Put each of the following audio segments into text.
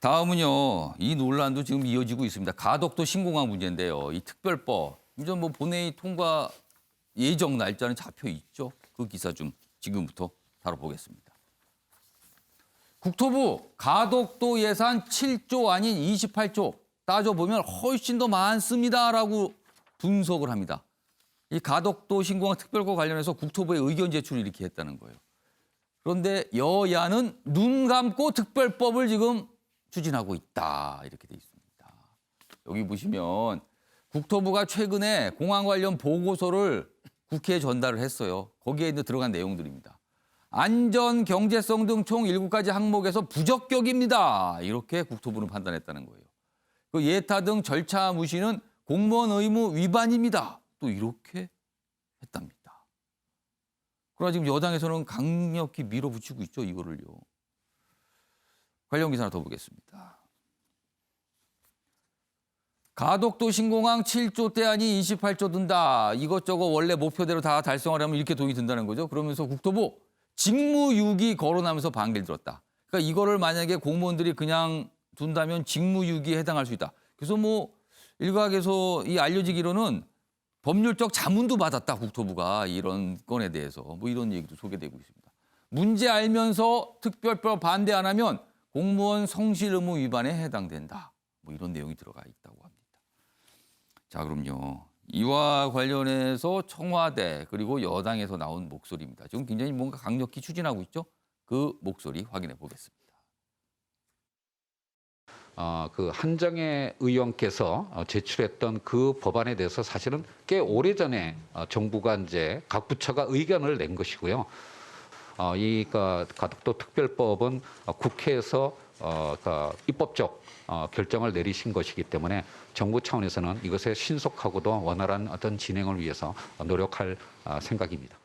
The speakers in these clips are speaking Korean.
다음은요. 이 논란도 지금 이어지고 있습니다. 가덕도 신공항 문제인데요. 이 특별법, 이제 뭐 본회의 통과 예정 날짜는 잡혀 있죠. 그 기사 좀 지금부터 다뤄보겠습니다. 국토부 가덕도 예산 7조 아닌 28조 따져보면 훨씬 더 많습니다라고 분석을 합니다. 이 가덕도 신공항 특별법 관련해서 국토부에 의견 제출을 이렇게 했다는 거예요. 그런데 여야는 눈 감고 특별법을 지금 추진하고 있다 이렇게 돼 있습니다. 여기 보시면 국토부가 최근에 공항 관련 보고서를 국회에 전달을 했어요. 거기에 들어간 내용들입니다. 안전, 경제성 등 총 7가지 항목에서 부적격입니다. 이렇게 국토부는 판단했다는 거예요. 그 예타 등 절차 무시는 공무원 의무 위반입니다. 또 이렇게 했답니다. 그러나 지금 여당에서는 강력히 밀어붙이고 있죠. 이거를요. 관련 기사 하나 더 보겠습니다. 가덕도 신공항 7조대 아니 28조 든다. 이것저것 원래 목표대로 다 달성하려면 이렇게 돈이 든다는 거죠. 그러면서 국토부 직무유기 거론하면서 반기를 들었다. 그러니까 이거를 만약에 공무원들이 그냥 둔다면 직무유기에 해당할 수 있다. 그래서 뭐 일각에서 이 알려지기로는 법률적 자문도 받았다. 국토부가 이런 건에 대해서 뭐 이런 얘기도 소개되고 있습니다. 문제 알면서 특별법 반대 안 하면 공무원 성실 의무 위반에 해당된다. 뭐 이런 내용이 들어가 있다고 합니다. 자, 그럼요. 이와 관련해서 청와대 그리고 여당에서 나온 목소리입니다. 지금 굉장히 뭔가 강력히 추진하고 있죠. 그 목소리 확인해 보겠습니다. 그 한정혜 의원께서 제출했던 그 법안에 대해서 사실은 꽤 오래전에 정부가 이제 각 부처가 의견을 낸 것이고요. 이 가덕도 특별법은 국회에서 입법적 결정을 내리신 것이기 때문에 정부 차원에서는 이것의 신속하고도 원활한 어떤 진행을 위해서 노력할 생각입니다.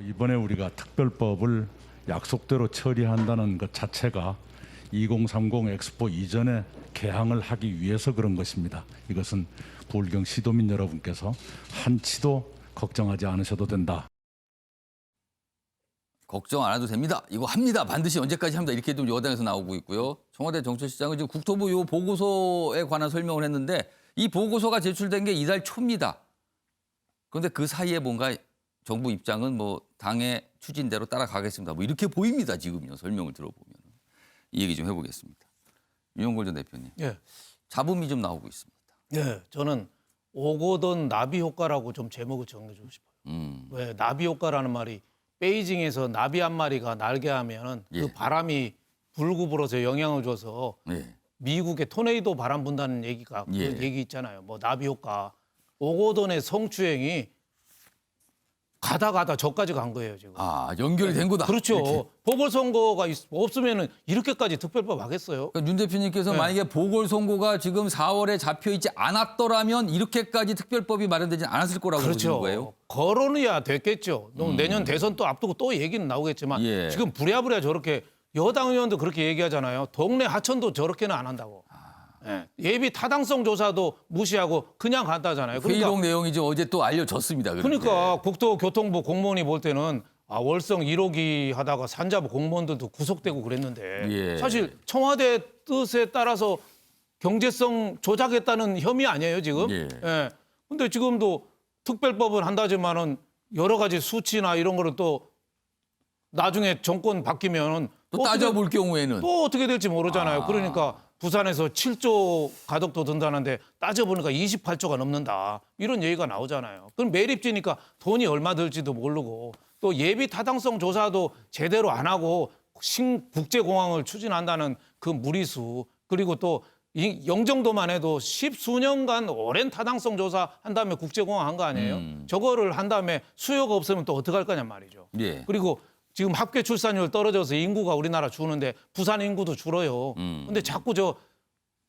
이번에 우리가 특별법을 약속대로 처리한다는 것 자체가 2030 엑스포 이전에 개항을 하기 위해서 그런 것입니다. 이것은 부울경 시도민 여러분께서 한치도 걱정하지 않으셔도 된다. 걱정 안 해도 됩니다. 이거 합니다. 반드시 언제까지 합니다. 이렇게 좀 여당에서 나오고 있고요. 청와대 정책실장은 지금 국토부 요 보고서에 관한 설명을 했는데 이 보고서가 제출된 게 이달 초입니다. 그런데 그 사이에 뭔가 정부 입장은 뭐 당의 추진대로 따라가겠습니다. 뭐 이렇게 보입니다. 지금요. 설명을 들어보면. 이 얘기 좀 해보겠습니다. 윤영골 전 대표님. 예. 잡음이 좀 나오고 있습니다. 예. 저는 오고돈 나비 효과라고 좀 제목을 정해주고 싶어요. 왜 나비 효과라는 말이 베이징에서 나비 한 마리가 날개하면 예. 그 바람이 불고 불어서 영향을 줘서 네. 미국에 토네이도 바람 분다는 얘기가 그 예. 얘기 있잖아요. 뭐 나비 효과. 오고돈의 성추행이 가다 저까지 간 거예요 지금. 아, 연결이 된 거다. 그렇죠. 이렇게. 보궐선거가 없으면은 이렇게까지 특별법 하겠어요? 그러니까 윤 대표님께서 네. 만약에 보궐선거가 지금 4월에 잡혀있지 않았더라면 이렇게까지 특별법이 마련되지 않았을 거라고 보시는 거예요? 거론이야 됐겠죠. 내년 대선 또 앞두고 또 얘기는 나오겠지만 예. 지금 부랴부랴 저렇게 여당 의원도 그렇게 얘기하잖아요. 동네 하천도 저렇게는 안 한다고. 예. 예비 타당성 조사도 무시하고 그냥 간다잖아요. 회의록 내용이 좀 어제 또 알려졌습니다. 그러니까 국토교통부 공무원이 볼 때는 월성 1호기 하다가 산자부 공무원들도 구속되고 그랬는데 예. 사실 청와대 뜻에 따라서 경제성 조작했다는 혐의 아니에요 지금? 예. 예. 근데 지금도 특별법을 한다지만은 여러 가지 수치나 이런 거를 또 나중에 정권 바뀌면은 또 따져볼 경우에는 또 어떻게 될지 모르잖아요. 그러니까 부산에서 7조 가덕도 든다는데 따져보니까 28조가 넘는다. 이런 얘기가 나오잖아요. 그럼 매립지니까 돈이 얼마 들지도 모르고 또 예비 타당성 조사도 제대로 안 하고 신국제공항을 추진한다는 그 무리수 그리고 또 영종도만 해도 10수년간 오랜 타당성 조사 한 다음에 국제공항 한 거 아니에요? 저거를 한 다음에 수요가 없으면 또 어떡할 거냔 말이죠. 예. 그리고 지금 합계 출산율 떨어져서 인구가 우리나라 주는데 부산 인구도 줄어요. 근데 자꾸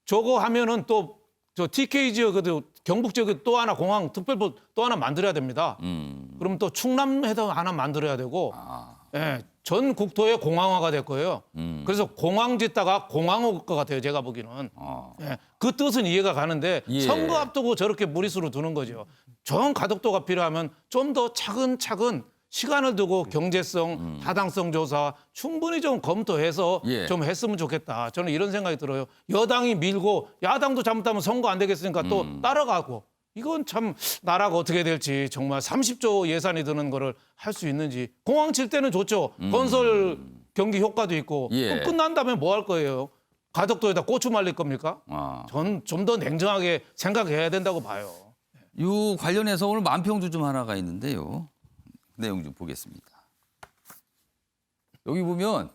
저거 하면은 또 저 TK 지역에도 경북 지역에 또 하나 공항 특별법 또 하나 만들어야 됩니다. 그럼 또 충남에도 하나 만들어야 되고 예, 전 국토의 공항화가 될 거예요. 그래서 공항 짓다가 공항 올 것 같아요. 제가 보기에는. 예, 그 뜻은 이해가 가는데 예. 선거 앞두고 저렇게 무리수로 두는 거죠. 정 가덕도가 필요하면 좀 더 차근차근 시간을 두고 경제성, 타당성 조사 충분히 좀 검토해서 예. 좀 했으면 좋겠다. 저는 이런 생각이 들어요. 여당이 밀고 야당도 잘못하면 선거 안 되겠으니까 또 따라가고 이건 참 나라가 어떻게 될지 정말 30조 예산이 드는 거를 할 수 있는지 공항 칠 때는 좋죠. 건설 경기 효과도 있고 예. 그럼 끝난 다음에 뭐 할 거예요? 가덕도에다 고추 말릴 겁니까? 아. 전 좀 더 냉정하게 생각해야 된다고 봐요. 이 관련해서 오늘 만평주 좀 하나가 있는데요. 내용 좀 보겠습니다. 여기 보면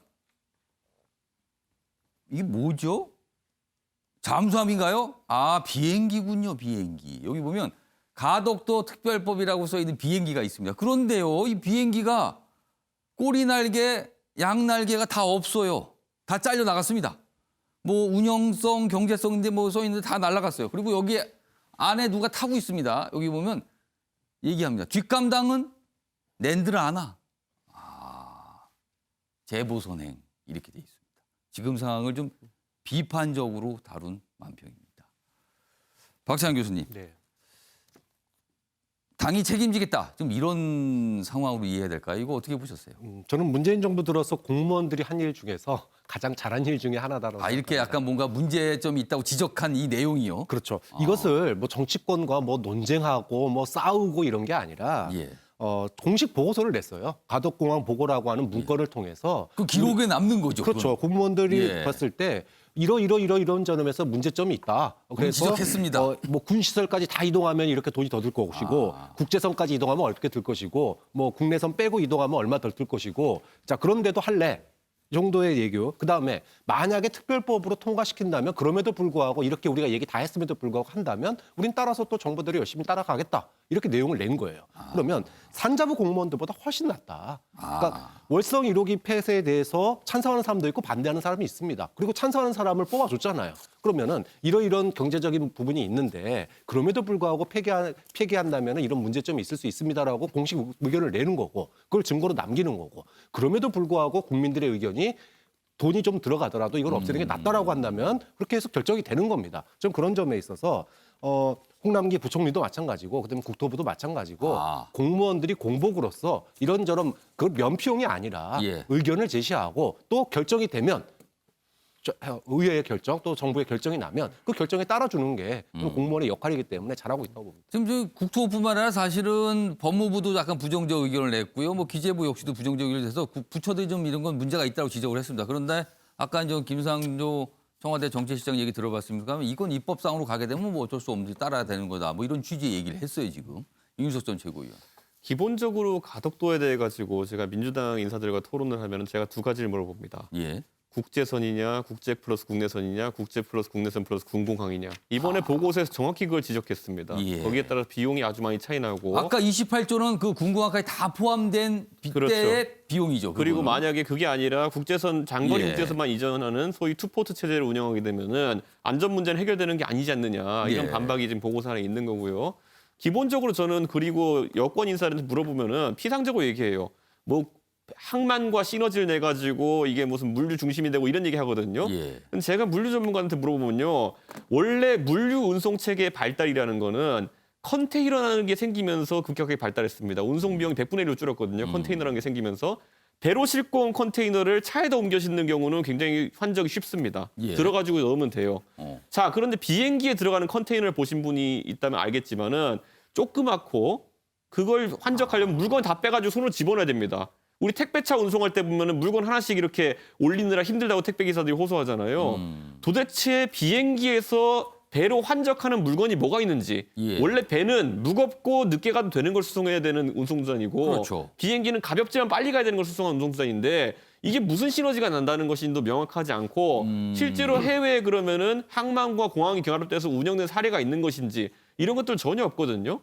이게 뭐죠? 잠수함인가요? 아, 비행기군요, 비행기. 여기 보면 가덕도 특별법이라고 써 있는 비행기가 있습니다. 그런데요, 이 비행기가 꼬리 날개, 양 날개가 다 없어요. 다 잘려 나갔습니다. 뭐 운영성, 경제성인데 뭐 써 있는데 다 날아갔어요. 그리고 여기 안에 누가 타고 있습니다. 여기 보면 얘기합니다. 뒷감당은 낸들 아나. 아, 제보 선행 이렇게 돼 있습니다. 지금 상황을 좀 비판적으로 다룬 만평입니다. 박찬현 교수님, 네. 당이 책임지겠다. 좀 이런 상황으로 이해해야 될까요? 이거 어떻게 보셨어요? 저는 문재인 정부 들어서 공무원들이 한 일 중에서 가장 잘한 일 중에 하나다라고 아, 이렇게 생각합니다. 약간 뭔가 문제점이 있다고 지적한 이 내용이요. 그렇죠. 이것을 뭐 정치권과 뭐 논쟁하고 뭐 싸우고 이런 게 아니라 예. 공식 보고서를 냈어요. 가덕공항 보고라고 하는 문건을 통해서 그 기록에 남는 거죠. 그렇죠. 그건. 공무원들이 예. 봤을 때 이런 점에서 문제점이 있다. 그래서 지적했습니다. 뭐 군시설까지 다 이동하면 이렇게 돈이 더 들 것이고 국제선까지 이동하면 어떻게 들 것이고 뭐 국내선 빼고 이동하면 얼마 덜 들 것이고 자 그런데도 할래. 이 정도의 얘기요. 그다음에 만약에 특별법으로 통과시킨다면 그럼에도 불구하고 이렇게 우리가 얘기 다 했음에도 불구하고 한다면 우린 따라서 또 정부들이 열심히 따라가겠다. 이렇게 내용을 낸 거예요. 그러면 산자부 공무원들보다 훨씬 낫다. 그러니까 월성 1호기 폐쇄에 대해서 찬성하는 사람도 있고 반대하는 사람이 있습니다. 그리고 찬성하는 사람을 뽑아줬잖아요. 그러면은 이런 경제적인 부분이 있는데 그럼에도 불구하고 폐기한다면 이런 문제점이 있을 수 있습니다라고 공식 의견을 내는 거고 그걸 증거로 남기는 거고 그럼에도 불구하고 국민들의 의견이 돈이 좀 들어가더라도 이걸 없애는 게 낫다라고 한다면 그렇게 해서 결정이 되는 겁니다. 좀 그런 점에 있어서 홍남기 부총리도 마찬가지고 그다음에 국토부도 마찬가지고 공무원들이 공복으로서 이런저런 그 면피용이 아니라 예. 의견을 제시하고 또 결정이 되면 의회의 결정 또 정부의 결정이 나면 그 결정에 따라주는 게 공무원의 역할이기 때문에 잘하고 있다고 봅니다. 지금 저 국토부뿐만 아니라 사실은 법무부도 약간 부정적 의견을 냈고요. 뭐 기재부 역시도 부정적 의견을 내서 부처들이 좀 이런 건 문제가 있다고 지적을 했습니다. 그런데 아까 이제 김상조 청와대 정책실장 얘기 들어봤습니까? 이건 입법상으로 가게 되면 뭐 어쩔 수 없는지 따라야 되는 거다. 뭐 이런 취지의 얘기를 했어요 지금 이윤석 전 최고위원. 기본적으로 가덕도에 대해 가지고 제가 민주당 인사들과 토론을 하면 제가 두 가지를 물어봅니다. 예. 국제선이냐, 국제 플러스 국내선이냐, 국제 플러스 국내선 플러스 군공항이냐. 이번에 보고서에서 정확히 그걸 지적했습니다. 예. 거기에 따라 비용이 아주 많이 차이 나고. 아까 28조는 그 군공항까지 다 포함된 빗대의 그렇죠. 비용이죠. 그리고 그거는. 만약에 그게 아니라 국제선 장거리 예. 국제선만 이전하는 소위 투포트 체제를 운영하게 되면은 안전 문제는 해결되는 게 아니지 않느냐 이런 예. 반박이 지금 보고서 안에 있는 거고요. 기본적으로 저는 그리고 여권 인사한테 물어보면은 피상적으로 얘기해요. 뭐 항만과 시너지를 내 가지고 이게 무슨 물류 중심이 되고 이런 얘기 하거든요. 예. 근데 제가 물류 전문가한테 물어보면요. 원래 물류 운송 체계의 발달이라는 거는 컨테이너라는 게 생기면서 급격하게 발달했습니다. 운송 비용이 100분의 1로 줄었거든요. 컨테이너라는 게 생기면서 배로 싣고 온 컨테이너를 차에다 옮겨 싣는 경우는 굉장히 환적이 쉽습니다. 예. 들어가지고 넣으면 돼요. 자, 그런데 비행기에 들어가는 컨테이너를 보신 분이 있다면 알겠지만은 조그맣고 그걸 환적하려면 물건 다 빼가지고 손으로 집어넣어야 됩니다. 우리 택배차 운송할 때 보면은 물건 하나씩 이렇게 올리느라 힘들다고 택배기사들이 호소하잖아요. 도대체 비행기에서 배로 환적하는 물건이 뭐가 있는지. 예. 원래 배는 무겁고 늦게 가도 되는 걸 수송해야 되는 운송수단이고 그렇죠. 비행기는 가볍지만 빨리 가야 되는 걸 수송하는 운송수단인데 이게 무슨 시너지가 난다는 것이 또 명확하지 않고 실제로 해외에 그러면은 항만과 공항이 결합돼서 운영된 사례가 있는 것인지 이런 것들 전혀 없거든요.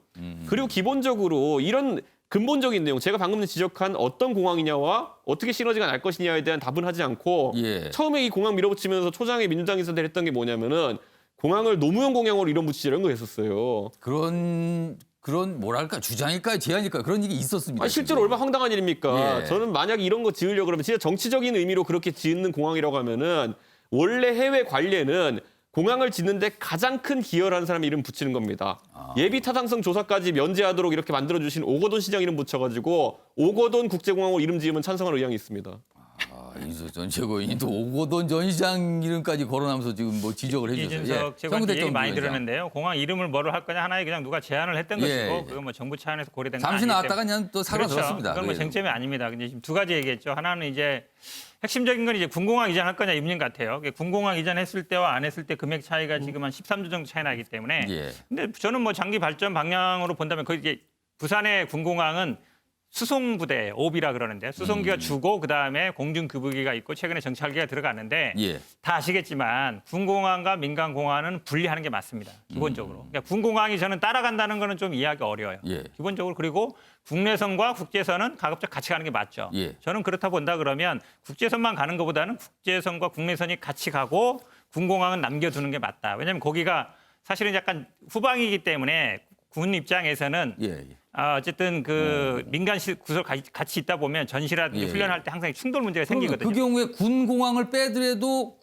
그리고 기본적으로 이런 근본적인 내용, 제가 방금 지적한 어떤 공항이냐와 어떻게 시너지가 날 것이냐에 대한 답은 하지 않고 예. 처음에 이 공항 밀어붙이면서 초장에 민주당 인사들 했던 게 뭐냐면은 공항을 노무현 공항으로 이런 거 했었어요. 그런 뭐랄까 주장일까요, 제안일까요? 그런 일이 있었습니다. 아니, 실제로 얼마나 황당한 일입니까? 예. 저는 만약 이런 거 지으려고 그러면 진짜 정치적인 의미로 그렇게 짓는 공항이라고 하면은 원래 해외 관례는 공항을 짓는데 가장 큰 기여를 하는 사람의 이름 붙이는 겁니다. 예비 타당성 조사까지 면제하도록 이렇게 만들어주신 오거돈 시장 이름 붙여가지고 오거돈 국제공항으로 이름 지으면 찬성할 의향이 있습니다. 이전 최고위원이 또 오거돈 전 시장 이름까지 거론하면서 지금 뭐 지적을 해주셨어요. 이준석 최고위원 얘기 많이 위원장. 들었는데요. 공항 이름을 뭐로 할 거냐 하나에 그냥 누가 제안을 했던 예. 것이고 그건 뭐 정부 차원에서 고려된 건 잠시 아니기 나왔다가 때문에. 그냥 또 사라졌습니다. 그건 뭐 네. 쟁점이 아닙니다. 근데 지금 두 가지 얘기했죠. 하나는 이제 핵심적인 건 이제 군공항 이전할 거냐 입는 것 같아요. 군공항 이전했을 때와 안 했을 때 금액 차이가 지금 한 13조 정도 차이 나기 때문에. 예. 근데 저는 뭐 장기 발전 방향으로 본다면 거기 이제 부산의 군공항은 수송부대 오비라 그러는데 수송기가 주고 그다음에 공중급유기가 있고 최근에 정찰기가 들어갔는데 예. 다 아시겠지만 군공항과 민간공항은 분리하는 게 맞습니다. 기본적으로. 그러니까 군공항이 저는 따라간다는 거는 좀 이해하기 어려워요. 예. 기본적으로. 그리고 국내선과 국제선은 가급적 같이 가는 게 맞죠. 예. 저는 그렇다 본다 그러면 국제선만 가는 것보다는 국제선과 국내선이 같이 가고 군공항은 남겨두는 게 맞다. 왜냐하면 거기가 사실은 약간 후방이기 때문에 군 입장에서는 예. 어쨌든 그 민간 구설 같이 있다 보면 전시라든지 예. 훈련할 때 항상 충돌 문제가 그러면 생기거든요. 그 경우에 군공항을 빼더라도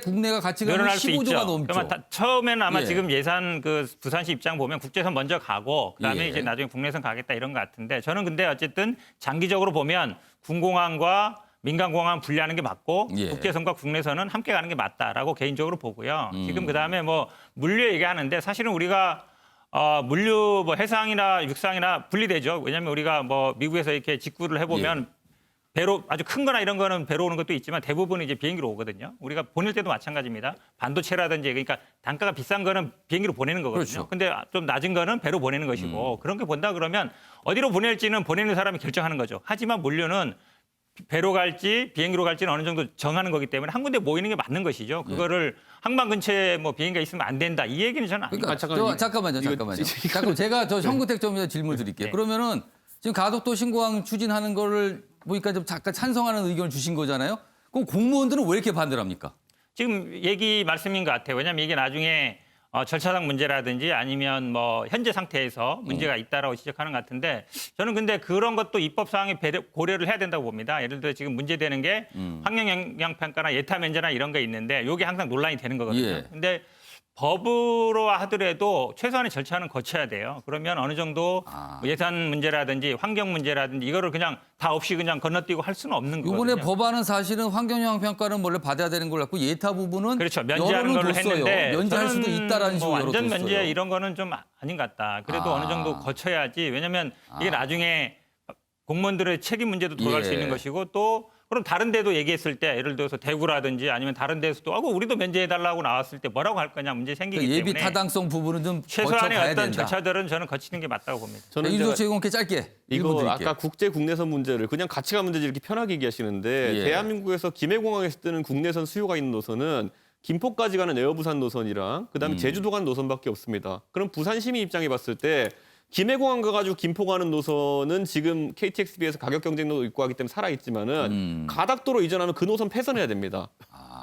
국내가 같이 가면 늘어날 수 15조가 있죠. 넘죠. 그러면 처음에는 아마 예. 지금 예산 그 부산시 입장 보면 국제선 먼저 가고 그다음에 예. 이제 나중에 국내선 가겠다 이런 것 같은데 저는 근데 어쨌든 장기적으로 보면 군공항과 민간공항 분리하는 게 맞고 예. 국제선과 국내선은 함께 가는 게 맞다라고 개인적으로 보고요. 지금 그다음에 뭐 물류 얘기하는데 사실은 우리가 물류 뭐 해상이나 육상이나 분리되죠. 왜냐하면 우리가 뭐 미국에서 이렇게 직구를 해보면 배로 아주 큰 거나 이런 거는 배로 오는 것도 있지만 대부분 이제 비행기로 오거든요. 우리가 보낼 때도 마찬가지입니다. 반도체라든지 그러니까 단가가 비싼 거는 비행기로 보내는 거거든요. 그렇죠. 근데 좀 낮은 거는 배로 보내는 것이고 그런 게 본다 그러면 어디로 보낼지는 보내는 사람이 결정하는 거죠. 하지만 물류는 배로 갈지 비행기로 갈지는 어느 정도 정하는 거기 때문에 한 군데 모이는 게 맞는 것이죠. 그거를 항만 근처에 뭐 비행기가 있으면 안 된다. 이 얘기는 저는 아닙니다. 그러니까 잠깐만요. 잠깐 제가 저 현구택 좀 질문 드릴게요. 네. 그러면은 지금 가덕도 신공항 추진하는 거를 보니까 좀 잠깐 찬성하는 의견을 주신 거잖아요. 그럼 공무원들은 왜 이렇게 반대를 합니까? 지금 얘기 말씀인 것 같아요. 왜냐하면 이게 나중에 절차상 문제라든지 아니면 뭐 현재 상태에서 문제가 있다라고 지적하는 것 같은데 저는 근데 그런 것도 입법 사항에 고려를 해야 된다고 봅니다. 예를 들어 지금 문제되는 게 환경 영향 평가나 예타 면제나 이런 게 있는데 이게 항상 논란이 되는 거거든요. 예. 근데 법으로 하더라도 최소한의 절차는 거쳐야 돼요. 그러면 어느 정도 뭐 예산 문제라든지 환경 문제라든지 이거를 그냥 다 없이 그냥 건너뛰고 할 수는 없는 거거든요. 이번에 법안은 사실은 환경영향 평가는 원래 받아야 되는 걸로 했고 예타 부분은 그렇죠. 면제하는 여론을 걸로 뒀어요. 했는데 면제할 수도 저는 있다라는 식으로 뭐 완전 여론을 면제 뒀어요. 이런 거는 좀 아닌 것 같다. 그래도 어느 정도 거쳐야지. 왜냐하면 이게 나중에 공무원들의 책임 문제도 들어갈 수 예. 있는 것이고 또 그럼 다른 데도 얘기했을 때 예를 들어서 대구라든지 아니면 다른 데서도 우리도 면제해달라고 나왔을 때 뭐라고 할 거냐 문제 생기기 그 예비 때문에 타당성 부분은 좀 최소한의 거쳐가야 어떤 된다. 절차들은 저는 거치는 게 맞다고 봅니다. 저는 이준석 제가 최고원께 짧게 이거 1분 드릴게요. 아까 국제 국내선 문제를 그냥 가치가 문제지 이렇게 편하게 얘기하시는데 예. 대한민국에서 김해공항에서 뜨는 국내선 수요가 있는 노선은 김포까지 가는 에어부산 노선이랑 그다음에 제주도 가는 노선밖에 없습니다. 그럼 부산 시민 입장에 봤을 때 김해공항 가가지고 김포 가는 노선은 지금 KTX비에서 가격 경쟁도 있고 하기 때문에 살아있지만은 가닥도로 이전하면 그 노선 폐선해야 됩니다.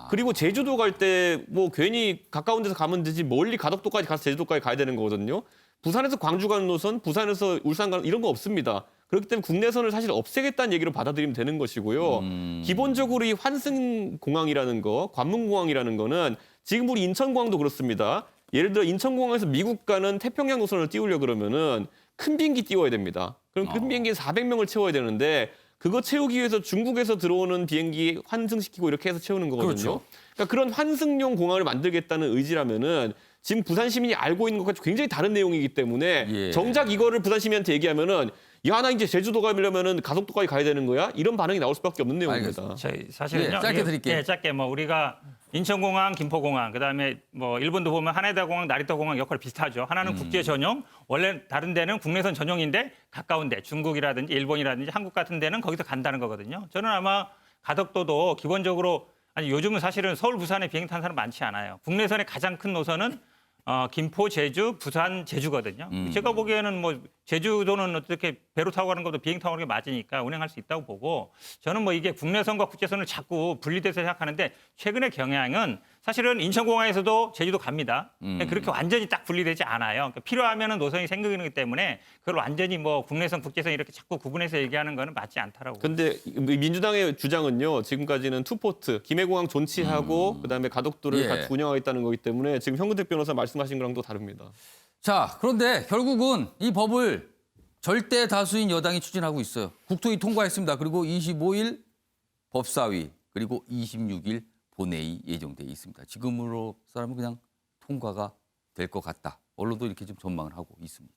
그리고 제주도 갈 때 뭐 괜히 가까운 데서 가면 되지 멀리 가덕도까지 가서 제주도까지 가야 되는 거거든요. 부산에서 광주 가는 노선, 부산에서 울산 가는 이런 거 없습니다. 그렇기 때문에 국내선을 사실 없애겠다는 얘기로 받아들이면 되는 것이고요. 기본적으로 이 환승공항이라는 거, 관문공항이라는 거는 지금 우리 인천공항도 그렇습니다. 예를 들어 인천공항에서 미국 가는 태평양 노선을 띄우려 그러면은 큰 비행기 띄워야 됩니다. 그럼 큰 비행기에 400명을 채워야 되는데 그거 채우기 위해서 중국에서 들어오는 비행기 환승시키고 이렇게 해서 채우는 거거든요. 그렇죠. 그러니까 그런 환승용 공항을 만들겠다는 의지라면은 지금 부산 시민이 알고 있는 것과 굉장히 다른 내용이기 때문에 예. 정작 이거를 부산 시민한테 얘기하면은 야, 나 이제 제주도 가려면은 가덕도까지 가야 되는 거야? 이런 반응이 나올 수밖에 없는 내용입니다. 알겠습니다. 저희 사실은요. 예, 짧게 드릴게요. 예, 짧게 뭐 우리가 인천공항, 김포공항, 그다음에 뭐 일본도 보면 하네다공항, 나리타공항 역할이 비슷하죠. 하나는 국제 전용, 원래 다른 데는 국내선 전용인데 가까운데 중국이라든지 일본이라든지 한국 같은 데는 거기서 간다는 거거든요. 저는 아마 가덕도도 기본적으로 아니 요즘은 사실은 서울, 부산에 비행기 타는 사람 많지 않아요. 국내선의 가장 큰 노선은 김포, 제주, 부산, 제주거든요. 제가 보기에는 뭐 제주도는 어떻게 배로 타고 가는 것도 비행 타고 가는 게 맞으니까 운행할 수 있다고 보고 저는 뭐 이게 국내선과 국제선을 자꾸 분리돼서 생각하는데 최근의 경향은 사실은 인천공항에서도 제주도 갑니다. 그렇게 완전히 딱 분리되지 않아요. 그러니까 필요하면은 노선이 생기기 때문에 그걸 완전히 뭐 국내선, 국제선 이렇게 자꾸 구분해서 얘기하는 거는 맞지 않다라고. 근데 민주당의 주장은요. 지금까지는 투포트, 김해공항 존치하고 그다음에 가덕도를 예. 같이 운영하겠다는 거기 때문에 지금 현근택 변호사 말씀하신 거랑 또 다릅니다. 자, 그런데 결국은 이 법을 절대 다수인 여당이 추진하고 있어요. 국토위 통과했습니다. 그리고 25일 법사위 그리고 26일 본회의 예정돼 있습니다. 지금으로서라면 그냥 통과가 될 것 같다. 언론도 이렇게 좀 전망을 하고 있습니다.